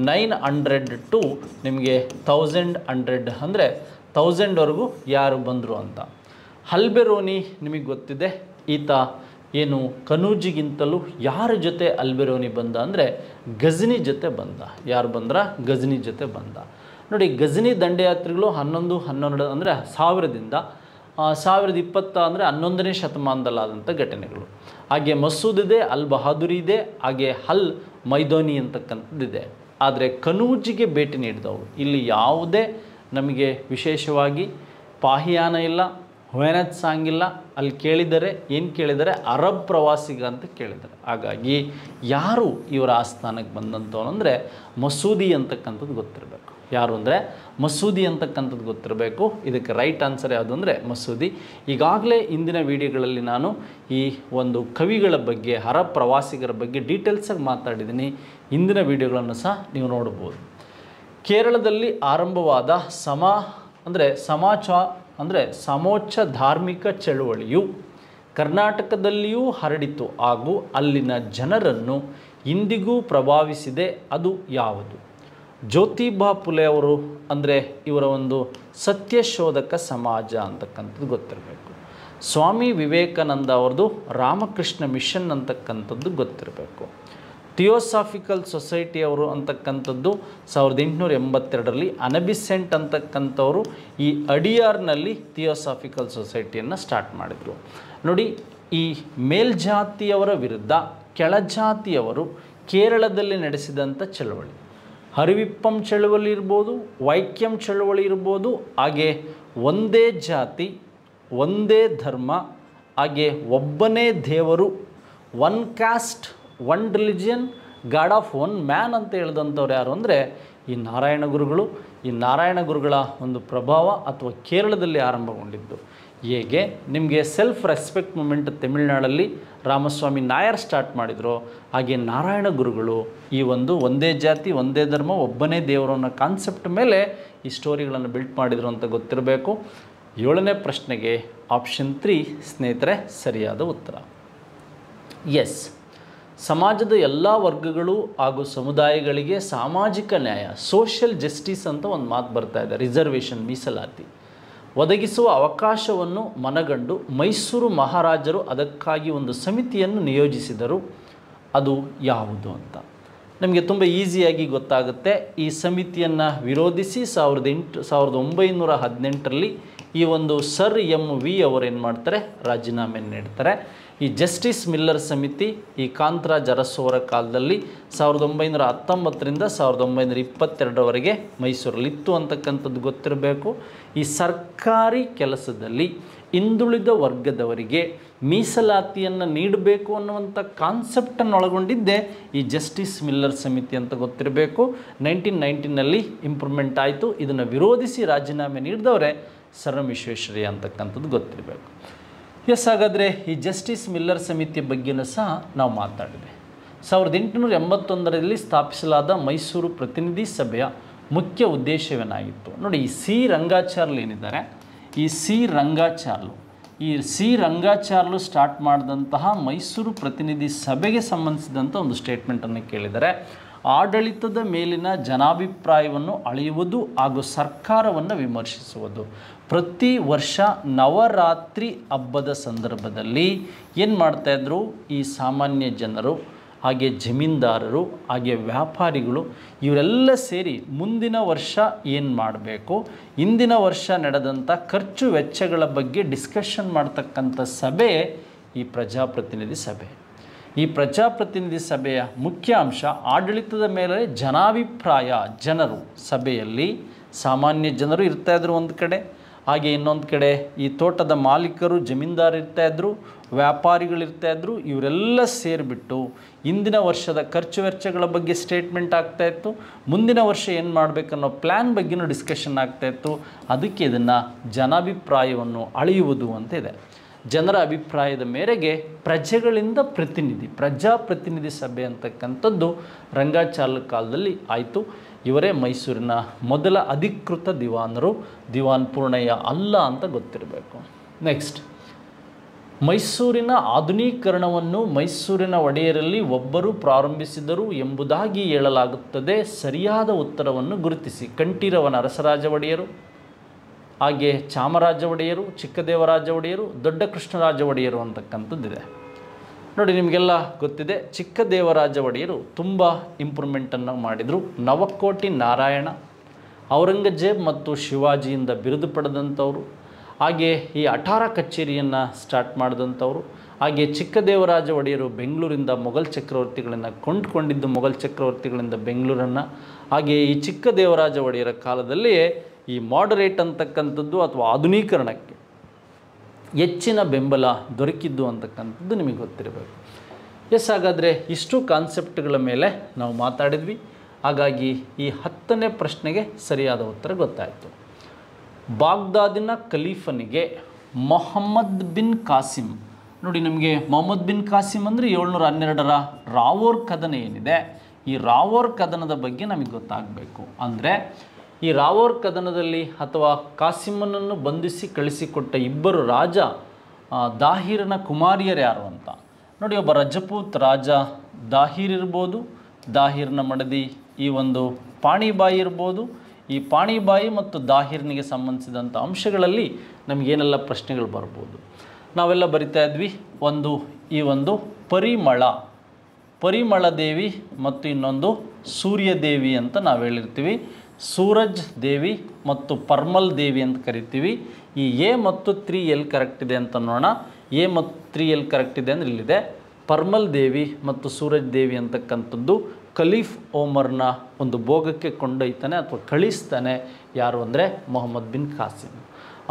900 ಟು ನಿಮಗೆ 1100 ಅಂದರೆ 1000ವರೆಗೂ ಯಾರು ಬಂದರು ಅಂತ. ಅಲ್ಬೆರೋನಿ ನಿಮಗೆ ಗೊತ್ತಿದೆ, ಈತ ಏನು ಕನೂಜಿಗಿಂತಲೂ ಯಾರ ಜೊತೆ ಅಲ್ಬೆರೋನಿ ಬಂದ ಅಂದರೆ ಗಜನಿ ಜೊತೆ ಬಂದ. ಯಾರು ಬಂದ್ರ? ಗಜನಿ ಜೊತೆ ಬಂದ. ನೋಡಿ, ಗಜನಿ ದಂಡಯಾತ್ರೆಗಳು 1112 ಅಂದರೆ 1000ದಿಂದ 1020 ಅಂದರೆ 11ನೇ ಶತಮಾನದಲ್ಲಾದಂಥ ಘಟನೆಗಳು. ಹಾಗೆ ಮಸೂದ್ ಇದೆ, ಅಲ್ ಬಹಾದುರಿ ಇದೆ, ಹಾಗೆ ಹಲ್ ಮೈದೋನಿ ಅಂತಕ್ಕಂಥದ್ದಿದೆ. ಆದರೆ ಕನೂಜಿಗೆ ಭೇಟಿ ನೀಡಿದವರು ಇಲ್ಲಿ ಯಾವುದೇ ನಮಗೆ ವಿಶೇಷವಾಗಿ ಪಾಹಿಯಾನ ಇಲ್ಲ, ಹೊಯನತ್ ಸಾಂಗ್ ಇಲ್ಲ. ಅಲ್ಲಿ ಕೇಳಿದರೆ ಏನು ಕೇಳಿದರೆ ಅರಬ್ ಪ್ರವಾಸಿಗ ಅಂತ ಕೇಳಿದ್ದಾರೆ. ಹಾಗಾಗಿ ಯಾರು ಇವರ ಆಸ್ಥಾನಕ್ಕೆ ಬಂದಂಥವನು ಅಂದರೆ ಮಸೂದಿ ಅಂತಕ್ಕಂಥದ್ದು ಗೊತ್ತಿರಬೇಕು. ಯಾರು ಅಂದರೆ ಮಸೂದಿ ಅಂತಕ್ಕಂಥದ್ದು ಗೊತ್ತಿರಬೇಕು. ಇದಕ್ಕೆ ರೈಟ್ ಆನ್ಸರ್ ಯಾವುದು ಅಂದರೆ ಮಸೂದಿ. ಈಗಾಗಲೇ ಇಂದಿನ ವಿಡಿಯೋಗಳಲ್ಲಿ ನಾನು ಈ ಒಂದು ಕವಿಗಳ ಬಗ್ಗೆ, ಅರಬ್ ಪ್ರವಾಸಿಗರ ಬಗ್ಗೆ ಡೀಟೇಲ್ಸಾಗಿ ಮಾತಾಡಿದ್ದೀನಿ. ಇಂದಿನ ವಿಡಿಯೋಗಳನ್ನು ಸಹ ನೀವು ನೋಡ್ಬೋದು. ಕೇರಳದಲ್ಲಿ ಆರಂಭವಾದ ಸಮೋಚ್ಚ ಧಾರ್ಮಿಕ ಚಳುವಳಿಯು ಕರ್ನಾಟಕದಲ್ಲಿಯೂ ಹರಡಿತು ಹಾಗೂ ಅಲ್ಲಿನ ಜನರನ್ನು ಇಂದಿಗೂ ಪ್ರಭಾವಿಸಿದೆ. ಅದು ಯಾವುದು? ಜ್ಯೋತಿಬಾ ಫುಲೆ ಅವರು ಅಂದರೆ ಇವರ ಒಂದು ಸತ್ಯಶೋಧಕ ಸಮಾಜ ಅಂತಕ್ಕಂಥದ್ದು ಗೊತ್ತಿರಬೇಕು. ಸ್ವಾಮಿ ವಿವೇಕಾನಂದ ಅವ್ರದ್ದು ರಾಮಕೃಷ್ಣ ಮಿಷನ್ ಅಂತಕ್ಕಂಥದ್ದು ಗೊತ್ತಿರಬೇಕು. ಥಿಯೋಸಾಫಿಕಲ್ ಸೊಸೈಟಿ ಅವರು ಅಂತಕ್ಕಂಥದ್ದು 1882ರಲ್ಲಿ ಅನಬಿಸೆಂಟ್ ಅಂತಕ್ಕಂಥವರು ಈ ಅಡಿಯಾರ್ನಲ್ಲಿ ಥಿಯೋಸಾಫಿಕಲ್ ಸೊಸೈಟಿಯನ್ನು ಸ್ಟಾರ್ಟ್ ಮಾಡಿದರು. ನೋಡಿ, ಈ ಮೇಲ್ಜಾತಿಯವರ ವಿರುದ್ಧ ಕೆಳಜಾತಿಯವರು ಕೇರಳದಲ್ಲಿ ನಡೆಸಿದಂಥ ಚಳವಳಿ, ಹರಿವಿಪ್ಪಂ ಚಳವಳಿ ಇರ್ಬೋದು, ವೈಕ್ಯಂ ಚಳವಳಿ ಇರ್ಬೋದು, ಹಾಗೆ ಒಂದೇ ಜಾತಿ ಒಂದೇ ಧರ್ಮ, ಹಾಗೆ ಒಬ್ಬನೇ ದೇವರು, one caste one religion, god of one man ಅಂತ ಹೇಳಿದಂಥವ್ರು ಯಾರು ಅಂದರೆ ಈ ನಾರಾಯಣ ಗುರುಗಳು. ಈ ನಾರಾಯಣ ಗುರುಗಳ ಒಂದು ಪ್ರಭಾವ ಅಥವಾ ಕೇರಳದಲ್ಲಿ ಆರಂಭಗೊಂಡಿದ್ದು. ಹೇಗೆ ನಿಮಗೆ ಸೆಲ್ಫ್ ರೆಸ್ಪೆಕ್ಟ್ ಮೂಮೆಂಟ್ ತಮಿಳುನಾಡಲ್ಲಿ ರಾಮಸ್ವಾಮಿ ನಾಯರ್ ಸ್ಟಾರ್ಟ್ ಮಾಡಿದ್ರು, ಹಾಗೆ ನಾರಾಯಣ ಗುರುಗಳು ಈ ಒಂದು ಒಂದೇ ಜಾತಿ ಒಂದೇ ಧರ್ಮ ಒಬ್ಬನೇ ದೇವರು ಅನ್ನೋ ಕಾನ್ಸೆಪ್ಟ್ ಮೇಲೆ ಈ ಸ್ಟೋರಿಗಳನ್ನು ಬಿಲ್ಟ್ ಮಾಡಿದರು ಅಂತ ಗೊತ್ತಿರಬೇಕು. 7ನೇ ಪ್ರಶ್ನೆಗೆ ಆಪ್ಷನ್ 3 ಸ್ನೇಹಿತರೆ ಸರಿಯಾದ ಉತ್ತರ. ಎಸ್, ಸಮಾಜದ ಎಲ್ಲ ವರ್ಗಗಳು ಹಾಗೂ ಸಮುದಾಯಗಳಿಗೆ ಸಾಮಾಜಿಕ ನ್ಯಾಯ, ಸೋಷಿಯಲ್ ಜಸ್ಟಿಸ್ ಅಂತ ಒಂದು ಮಾತು ಬರ್ತಾ ಇದೆ, ರಿಸರ್ವೇಷನ್ ಮೀಸಲಾತಿ ಒದಗಿಸುವ ಅವಕಾಶವನ್ನು ಮನಗಂಡು ಮೈಸೂರು ಮಹಾರಾಜರು ಅದಕ್ಕಾಗಿ ಒಂದು ಸಮಿತಿಯನ್ನು ನಿಯೋಜಿಸಿದರು. ಅದು ಯಾವುದು ಅಂತ ನಮಗೆ ತುಂಬ ಈಸಿಯಾಗಿ ಗೊತ್ತಾಗುತ್ತೆ. ಈ ಸಮಿತಿಯನ್ನು ವಿರೋಧಿಸಿ 1918ರಲ್ಲಿ ಈ ಒಂದು ಸರ್ MV ಅವರೇನು ಮಾಡ್ತಾರೆ, ರಾಜೀನಾಮೆ ನೀಡ್ತಾರೆ. ಈ ಜಸ್ಟಿಸ್ ಮಿಲ್ಲರ್ ಸಮಿತಿ ಈ ಕಾಂತರಾಜ್ ಅರಸು ಕಾಲದಲ್ಲಿ 1919ರಿಂದ 1922ರವರೆಗೆ ಮೈಸೂರಲ್ಲಿತ್ತು ಅಂತಕ್ಕಂಥದ್ದು ಗೊತ್ತಿರಬೇಕು. ಈ ಸರ್ಕಾರಿ ಕೆಲಸದಲ್ಲಿ ಹಿಂದುಳಿದ ವರ್ಗದವರಿಗೆ ಮೀಸಲಾತಿಯನ್ನು ನೀಡಬೇಕು ಅನ್ನುವಂಥ ಕಾನ್ಸೆಪ್ಟನ್ನು ಒಳಗೊಂಡಿದ್ದೇ ಈ ಜಸ್ಟಿಸ್ ಮಿಲ್ಲರ್ ಸಮಿತಿ ಅಂತ ಗೊತ್ತಿರಬೇಕು. 1919ನಲ್ಲಿ ಇಂಪ್ರೂವ್ಮೆಂಟ್ ಆಯಿತು. ಇದನ್ನು ವಿರೋಧಿಸಿ ರಾಜೀನಾಮೆ ನೀಡಿದವರೇ ಸರ್ ವಿಶ್ವೇಶ್ವರಯ್ಯ ಅಂತಕ್ಕಂಥದ್ದು ಗೊತ್ತಿರಬೇಕು. ಎಸ್, ಹಾಗಾದರೆ ಈ ಜಸ್ಟಿಸ್ ಮಿಲ್ಲರ್ ಸಮಿತಿಯ ಬಗ್ಗೆಯೂ ಸಹ ನಾವು ಮಾತಾಡಿದೆ. 1881ರಲ್ಲಿ ಸ್ಥಾಪಿಸಲಾದ ಮೈಸೂರು ಪ್ರತಿನಿಧಿ ಸಭೆಯ ಮುಖ್ಯ ಉದ್ದೇಶವೇನಾಗಿತ್ತು? ನೋಡಿ, ಈ ಸಿ ರಂಗಾಚಾರ್ಲು ಏನಿದ್ದಾರೆ, ಈ ಸಿ ರಂಗಾಚಾರ್ಲು ಸ್ಟಾರ್ಟ್ ಮಾಡಿದಂತಹ ಮೈಸೂರು ಪ್ರತಿನಿಧಿ ಸಭೆಗೆ ಸಂಬಂಧಿಸಿದಂಥ ಒಂದು ಸ್ಟೇಟ್ಮೆಂಟನ್ನು ಕೇಳಿದರೆ, ಆಡಳಿತದ ಮೇಲಿನ ಜನಾಭಿಪ್ರಾಯವನ್ನು ಅಳೆಯುವುದು ಹಾಗೂ ಸರ್ಕಾರವನ್ನು ವಿಮರ್ಶಿಸುವುದು. ಪ್ರತಿ ವರ್ಷ ನವರಾತ್ರಿ ಹಬ್ಬದ ಸಂದರ್ಭದಲ್ಲಿ ಏನು ಮಾಡ್ತಾಯಿದ್ರು, ಈ ಸಾಮಾನ್ಯ ಜನರು ಹಾಗೆ ಜಮೀನ್ದಾರರು ಹಾಗೆ ವ್ಯಾಪಾರಿಗಳು ಇವರೆಲ್ಲ ಸೇರಿ ಮುಂದಿನ ವರ್ಷ ಏನು ಮಾಡಬೇಕು, ಇಂದಿನ ವರ್ಷ ನಡೆದಂಥ ಖರ್ಚು ವೆಚ್ಚಗಳ ಬಗ್ಗೆ ಡಿಸ್ಕಷನ್ ಮಾಡ್ತಕ್ಕಂಥ ಸಭೆ ಈ ಪ್ರಜಾಪ್ರತಿನಿಧಿ ಸಭೆ. ಈ ಪ್ರಜಾಪ್ರತಿನಿಧಿ ಸಭೆಯ ಮುಖ್ಯ ಅಂಶ ಆಡಳಿತದ ಮೇಲೆ ಜನಾಭಿಪ್ರಾಯ. ಜನರು ಸಭೆಯಲ್ಲಿ ಸಾಮಾನ್ಯ ಜನರು ಇರ್ತಾಯಿದ್ರು ಒಂದು ಕಡೆ, ಹಾಗೆ ಇನ್ನೊಂದು ಕಡೆ ಈ ತೋಟದ ಮಾಲೀಕರು ಜಮೀನ್ದಾರು ಇರ್ತಾಯಿದ್ರು, ವ್ಯಾಪಾರಿಗಳಿರ್ತಾಯಿದ್ರು. ಇವರೆಲ್ಲ ಸೇರಿಬಿಟ್ಟು ಇಂದಿನ ವರ್ಷದ ಖರ್ಚು ವೆಚ್ಚಗಳ ಬಗ್ಗೆ ಸ್ಟೇಟ್ಮೆಂಟ್ ಆಗ್ತಾಯಿತ್ತು, ಮುಂದಿನ ವರ್ಷ ಏನು ಮಾಡಬೇಕನ್ನೋ ಪ್ಲ್ಯಾನ್ ಬಗ್ಗೆನೂ ಡಿಸ್ಕಷನ್ ಆಗ್ತಾಯಿತ್ತು. ಅದಕ್ಕೆ ಇದನ್ನು ಜನಾಭಿಪ್ರಾಯವನ್ನು ಅಳೆಯುವುದು ಅಂತ ಇದೆ. ಜನರ ಅಭಿಪ್ರಾಯದ ಮೇರೆಗೆ ಪ್ರಜೆಗಳಿಂದ ಪ್ರಜಾಪ್ರತಿನಿಧಿ ಸಭೆ ಅಂತಕ್ಕಂಥದ್ದು ರಂಗಾಚಾರ್ಯ ಕಾಲದಲ್ಲಿ ಆಯಿತು. ಇವರೇ ಮೈಸೂರಿನ ಮೊದಲ ಅಧಿಕೃತ ದಿವಾನರು. ದಿವಾನ್ ಪೂರ್ಣಯ್ಯ ಅಲ್ಲ ಅಂತ ಗೊತ್ತಿರಬೇಕು. ನೆಕ್ಸ್ಟ್, ಮೈಸೂರಿನ ಆಧುನೀಕರಣವನ್ನು ಮೈಸೂರಿನ ಒಡೆಯರಲ್ಲಿ ಒಬ್ಬರು ಪ್ರಾರಂಭಿಸಿದರು ಎಂಬುದಾಗಿ ಹೇಳಲಾಗುತ್ತದೆ. ಸರಿಯಾದ ಉತ್ತರವನ್ನು ಗುರುತಿಸಿ. ಕಂಠೀರವ ನರಸರಾಜ ಒಡೆಯರು, ಹಾಗೆ ಚಾಮರಾಜ ಒಡೆಯರು, ಚಿಕ್ಕದೇವರಾಜ ಒಡೆಯರು, ದೊಡ್ಡ ಕೃಷ್ಣರಾಜ ಒಡೆಯರು ಅಂತಕ್ಕಂಥದ್ದಿದೆ. ನೋಡಿ, ನಿಮಗೆಲ್ಲ ಗೊತ್ತಿದೆ, ಚಿಕ್ಕದೇವರಾಜ ಒಡೆಯರು ತುಂಬ ಇಂಪ್ರೂವ್ಮೆಂಟನ್ನು ಮಾಡಿದರು. ನವಕೋಟಿ ನಾರಾಯಣ, ಔರಂಗಜೇಬ್ ಮತ್ತು ಶಿವಾಜಿಯಿಂದ ಬಿರುದು ಪಡೆದಂಥವರು, ಹಾಗೆ ಈ ಅಠಾರ ಕಚೇರಿಯನ್ನು ಸ್ಟಾರ್ಟ್ ಮಾಡಿದಂಥವರು. ಹಾಗೆ ಚಿಕ್ಕದೇವರಾಜ ಒಡೆಯರು ಬೆಂಗಳೂರಿಂದ ಮೊಘಲ್ ಚಕ್ರವರ್ತಿಗಳನ್ನು ಕೊಂಡುಕೊಂಡಿದ್ದು ಮೊಘಲ್ ಚಕ್ರವರ್ತಿಗಳಿಂದ ಬೆಂಗಳೂರನ್ನು. ಹಾಗೆ ಈ ಚಿಕ್ಕದೇವರಾಜ ಒಡೆಯರ ಕಾಲದಲ್ಲಿಯೇ ಈ ಮಾಡರೇಟ್ ಅಂತಕ್ಕಂಥದ್ದು ಅಥವಾ ಆಧುನೀಕರಣಕ್ಕೆ ಹೆಚ್ಚಿನ ಬೆಂಬಲ ದೊರಕಿದ್ದು ಅಂತಕ್ಕಂಥದ್ದು ನಿಮಗೆ ಗೊತ್ತಿರಬೇಕು. ಹಾಗಾದರೆ ಇಷ್ಟು ಕಾನ್ಸೆಪ್ಟ್ಗಳ ಮೇಲೆ ನಾವು ಮಾತಾಡಿದ್ವಿ. ಹಾಗಾಗಿ ಈ 10ನೇ ಪ್ರಶ್ನೆಗೆ ಸರಿಯಾದ ಉತ್ತರ ಗೊತ್ತಾಯಿತು. ಬಾಗ್ದಾದಿನ ಖಲೀಫನಿಗೆ ಮೊಹಮ್ಮದ್ ಬಿನ್ ಕಾಸಿಮ್. ನೋಡಿ, ನಮಗೆ ಮೊಹಮ್ಮದ್ ಬಿನ್ ಕಾಸಿಮ್ ಅಂದರೆ 712ರ ರಾವೋರ್ ಕದನ ಏನಿದೆ, ಈ ರಾವೋರ್ ಕದನದ ಬಗ್ಗೆ ನಮಗೆ ಗೊತ್ತಾಗಬೇಕು. ಅಂದರೆ ಈ ರಾವೋರ್ ಕದನದಲ್ಲಿ ಅಥವಾ ಕಾಸಿಮನನ್ನು ಬಂಧಿಸಿ ಕಳಿಸಿಕೊಟ್ಟ ಇಬ್ಬರು ರಾಜ ದಾಹಿರನ ಕುಮಾರಿಯರು ಯಾರು ಅಂತ ನೋಡಿ. ಒಬ್ಬ ರಜಪೂತ್ ರಾಜ ದಾಹಿರ್ ಇರ್ಬೋದು, ದಾಹಿರ್ನ ಮಡದಿ ಈ ಒಂದು ಪಾಣಿಬಾಯಿ ಇರ್ಬೋದು. ಈ ಪಾಣಿಬಾಯಿ ಮತ್ತು ದಾಹಿರ್ನಿಗೆ ಸಂಬಂಧಿಸಿದಂಥ ಅಂಶಗಳಲ್ಲಿ ನಮಗೇನೆಲ್ಲ ಪ್ರಶ್ನೆಗಳು ಬರ್ಬೋದು. ನಾವೆಲ್ಲ ಬರಿತಾ ಇದ್ವಿ. ಈ ಒಂದು ಪರಿಮಳ ದೇವಿ ಮತ್ತು ಇನ್ನೊಂದು ಸೂರ್ಯದೇವಿ ಅಂತ ನಾವು ಹೇಳಿರ್ತೀವಿ. ಸೂರಜ್ ದೇವಿ ಮತ್ತು ಪರ್ಮಲ್ ದೇವಿ ಅಂತ ಕರಿತೀವಿ. ಈ ಎ ಮತ್ತು 3 ಎಲ್ಲಿ ಕರೆಕ್ಟ್ ಇದೆ ಅಂತ ನೋಡೋಣ. ಎ ಮತ್ತು 3 ಎಲ್ಲಿ ಕರೆಕ್ಟ್ ಇದೆ ಅಂದರೆ ಇಲ್ಲಿದೆ. ಪರ್ಮಲ್ ದೇವಿ ಮತ್ತು ಸೂರಜ್ ದೇವಿ ಅಂತಕ್ಕಂಥದ್ದು ಖಲೀಫ್ ಓಮರ್ನ ಒಂದು ಭೋಗಕ್ಕೆ ಕೊಂಡೊಯ್ತಾನೆ ಅಥವಾ ಕಳಿಸ್ತಾನೆ. ಯಾರು ಅಂದರೆ ಮೊಹಮ್ಮದ್ ಬಿನ್ ಕಾಸಿಮ್.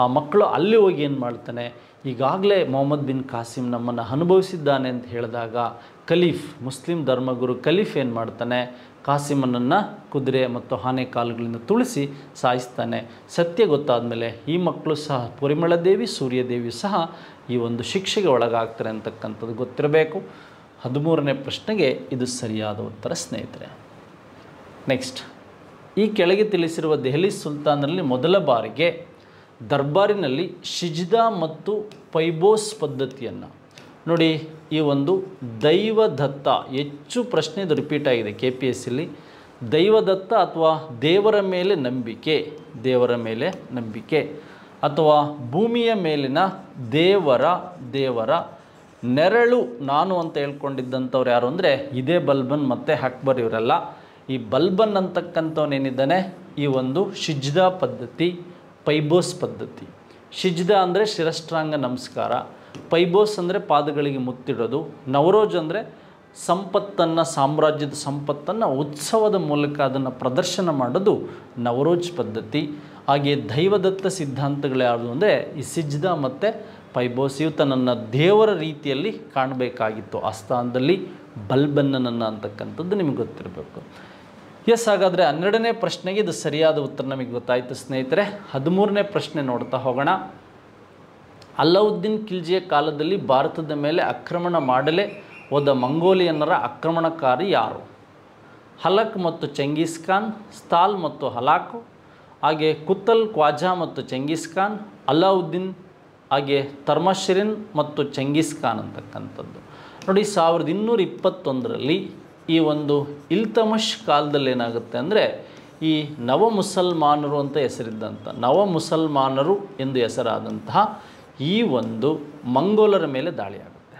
ಆ ಮಕ್ಕಳು ಅಲ್ಲಿ ಹೋಗಿ ಏನು ಮಾಡ್ತಾನೆ, ಈಗಾಗಲೇ ಮೊಹಮ್ಮದ್ ಬಿನ್ ಕಾಸಿಮ್ ನಮ್ಮನ್ನು ಅನುಭವಿಸಿದ್ದಾನೆ ಅಂತ ಹೇಳಿದಾಗ ಖಲೀಫ್, ಮುಸ್ಲಿಂ ಧರ್ಮಗುರು ಖಲೀಫ್ ಏನು ಮಾಡ್ತಾನೆ, ಕಾಸಿಮನನ್ನು ಕುದುರೆ ಮತ್ತು ಆನೆ ಕಾಲುಗಳಿಂದ ತುಳಿಸಿ ಸಾಯಿಸ್ತಾನೆ. ಸತ್ಯ ಗೊತ್ತಾದ ಮೇಲೆ ಈ ಮಕ್ಕಳು ಸಹ ಪರಿಮಳದೇವಿ, ಸೂರ್ಯದೇವಿ ಸಹ ಈ ಒಂದು ಶಿಕ್ಷೆಗೆ ಒಳಗಾಗ್ತಾರೆ ಅಂತಕ್ಕಂಥದ್ದು ಗೊತ್ತಿರಬೇಕು. 13ನೇ ಪ್ರಶ್ನೆಗೆ ಇದು ಸರಿಯಾದ ಉತ್ತರ ಸ್ನೇಹಿತರೆ. ನೆಕ್ಸ್ಟ್, ಈ ಕೆಳಗೆ ತಿಳಿಸಿರುವ ದೆಹಲಿ ಸುಲ್ತಾನರಲ್ಲಿ ಮೊದಲ ಬಾರಿಗೆ ದರ್ಬಾರಿನಲ್ಲಿ ಶಿಜ್ದಾ ಮತ್ತು ಪೈಬೋಸ್ ಪದ್ಧತಿಯನ್ನು ನೋಡಿ. ಈ ಒಂದು ದೈವದತ್ತ ಹೆಚ್ಚು ಪ್ರಶ್ನೆ ಇದು ರಿಪೀಟ್ ಆಗಿದೆ KPSCಲಿ. ದೈವದತ್ತ ಅಥವಾ ದೇವರ ಮೇಲೆ ನಂಬಿಕೆ ಅಥವಾ ಭೂಮಿಯ ಮೇಲಿನ ದೇವರ ನೆರಳು ನಾನು ಅಂತ ಹೇಳ್ಕೊಂಡಿದ್ದಂಥವ್ರು ಯಾರು ಅಂದರೆ ಇದೇ ಬಲ್ಬನ್ ಮತ್ತು ಅಕ್ಬರ್ ಇವರೆಲ್ಲ. ಈ ಬಲ್ಬನ್ ಅಂತಕ್ಕಂಥವನೇನಿದ್ದಾನೆ ಈ ಒಂದು ಶಿಜ್ದಾ ಪದ್ಧತಿ, ಪೈಬೋಸ್ ಪದ್ಧತಿ. ಶಿಜ್ದಾ ಅಂದರೆ ಶಿರಷ್ಟಾಂಗ ನಮಸ್ಕಾರ, ಪೈಬೋಸ್ ಅಂದರೆ ಪಾದಗಳಿಗೆ ಮುತ್ತಿಡೋದು, ನವರೋಜ್ ಅಂದರೆ ಸಂಪತ್ತನ್ನು, ಸಾಮ್ರಾಜ್ಯದ ಸಂಪತ್ತನ್ನು ಉತ್ಸವದ ಮೂಲಕ ಅದನ್ನು ಪ್ರದರ್ಶನ ಮಾಡೋದು ನವರೋಜ್ ಪದ್ಧತಿ. ಹಾಗೆ ದೈವದತ್ತ ಸಿದ್ಧಾಂತಗಳು ಯಾವುದು ಅಂದರೆ ಈ ಸಿಜ್ದಾ ಮತ್ತು ಪೈಬೋಸ್. ಇವು ತನ್ನನ್ನು ದೇವರ ರೀತಿಯಲ್ಲಿ ಕಾಣಬೇಕಾಗಿತ್ತು ಆ ಸ್ಥಾನದಲ್ಲಿ ಬಲ್ಬನ್ನನನ್ನು ಅಂತಕ್ಕಂಥದ್ದು ನಿಮಗೆ ಗೊತ್ತಿರಬೇಕು. ಹಾಗಾದರೆ 12ನೇ ಪ್ರಶ್ನೆಗೆ ಇದು ಸರಿಯಾದ ಉತ್ತರ ನಮಗೆ ಗೊತ್ತಾಯಿತು ಸ್ನೇಹಿತರೆ. 13ನೇ ಪ್ರಶ್ನೆ ನೋಡ್ತಾ ಹೋಗೋಣ. ಅಲ್ಲಾವುದ್ದೀನ್ ಖಿಲ್ಜಿಯ ಕಾಲದಲ್ಲಿ ಭಾರತದ ಮೇಲೆ ಆಕ್ರಮಣ ಮಾಡಲೇ ಹೋದ ಮಂಗೋಲಿಯನ್ನರ ಆಕ್ರಮಣಕಾರಿ ಯಾರು? ಹಲಕ್ ಮತ್ತು ಚೆಂಗೀಸ್ ಖಾನ್, ಸ್ತಾಲ್ ಮತ್ತು ಹಲಾಕು, ಹಾಗೆ ಕುತಲ್ ಖ್ವಾಜಾ ಮತ್ತು ಚೆಂಗೀಸ್ ಖಾನ್, ಅಲ್ಲಾವುದ್ದೀನ್, ಹಾಗೆ ತರ್ಮಶರಿನ್ ಮತ್ತು ಚೆಂಗೀಸ್ ಖಾನ್ ಅಂತಕ್ಕಂಥದ್ದು. ನೋಡಿ, 1221ರಲ್ಲಿ ಈ ಒಂದು ಇಲ್ತಮಷ್ ಕಾಲದಲ್ಲಿ ಏನಾಗುತ್ತೆ ಅಂದರೆ ಈ ನವ ಮುಸಲ್ಮಾನರು ಅಂತ ಹೆಸರಿದ್ದಂಥ ನವ ಎಂದು ಹೆಸರಾದಂತಹ ಈ ಒಂದು ಮಂಗೋಲರ ಮೇಲೆ ದಾಳಿ ಆಗುತ್ತೆ.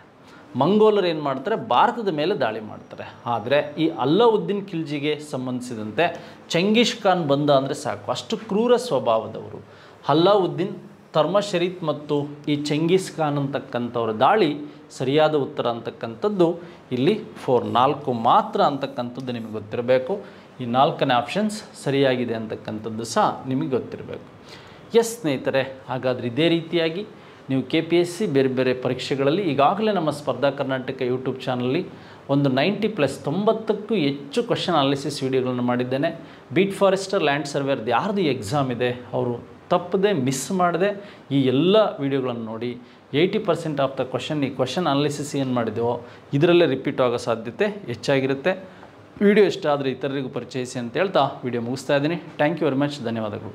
ಮಂಗೋಲರು ಏನು ಮಾಡ್ತಾರೆ, ಭಾರತದ ಮೇಲೆ ದಾಳಿ ಮಾಡ್ತಾರೆ. ಆದರೆ ಈ ಅಲ್ಲಾವುದ್ದೀನ್ ಖಿಲ್ಜಿಗೆ ಸಂಬಂಧಿಸಿದಂತೆ ಚೆಂಗೀಸ್ ಖಾನ್ ಬಂದ ಅಂದರೆ ಸಾಕು, ಅಷ್ಟು ಕ್ರೂರ ಸ್ವಭಾವದವರು. ಅಲ್ಲಾವುದ್ದೀನ್ ತರ್ಮಶರೀತ್ ಮತ್ತು ಈ ಚೆಂಗಿಸ್ ಖಾನ್ ಅಂತಕ್ಕಂಥವ್ರ ದಾಳಿ ಸರಿಯಾದ ಉತ್ತರ ಅಂತಕ್ಕಂಥದ್ದು ಇಲ್ಲಿ 4 ಮಾತ್ರ ಅಂತಕ್ಕಂಥದ್ದು ನಿಮಗೆ ಗೊತ್ತಿರಬೇಕು. ಈ 4ನೇ ಆಪ್ಷನ್ಸ್ ಸರಿಯಾಗಿದೆ ಅಂತಕ್ಕಂಥದ್ದು ಸಹ ನಿಮಗೆ ಗೊತ್ತಿರಬೇಕು. ಎಸ್ ಸ್ನೇಹಿತರೆ, ಹಾಗಾದರೆ ಇದೇ ರೀತಿಯಾಗಿ ನೀವು KPSC ಬೇರೆ ಬೇರೆ ಪರೀಕ್ಷೆಗಳಲ್ಲಿ ಈಗಾಗಲೇ ನಮ್ಮ ಸ್ಪರ್ಧಾ ಕರ್ನಾಟಕ ಯೂಟ್ಯೂಬ್ ಚಾನಲ್ಲಿ ಒಂದು 90+90ಕ್ಕೂ ಹೆಚ್ಚು ಕ್ವಶನ್ ಅನಾಲಿಸಿಸ್ ವೀಡಿಯೋಗಳನ್ನು ಮಾಡಿದ್ದೇನೆ. ಬೀಟ್ ಫಾರೆಸ್ಟರ್, ಲ್ಯಾಂಡ್ ಸರ್ವೇರ್ದು ಯಾರ್ದು ಎಕ್ಸಾಮ್ ಇದೆ ಅವರು ತಪ್ಪದೆ ಮಿಸ್ ಮಾಡದೆ ಈ ಎಲ್ಲ ವೀಡಿಯೋಗಳನ್ನು ನೋಡಿ. 80% ಆಫ್ ದ ಕ್ವಶನ್ ಈ ಕ್ವಶನ್ ಅನಾಲಿಸಿಸ್ ಏನು ಮಾಡಿದೆವೋ ಇದರಲ್ಲೇ ರಿಪೀಟ್ ಆಗೋ ಸಾಧ್ಯತೆ ಹೆಚ್ಚಾಗಿರುತ್ತೆ. ವಿಡಿಯೋ ಇಷ್ಟ ಆದರೆ ಇತರರಿಗೂ ಪರಿಚಯಿಸಿ ಅಂತ ಹೇಳ್ತಾ ವಿಡಿಯೋ ಮುಗಿಸ್ತಾ ಇದ್ದೀನಿ. Thank you very much. ಧನ್ಯವಾದಗಳು.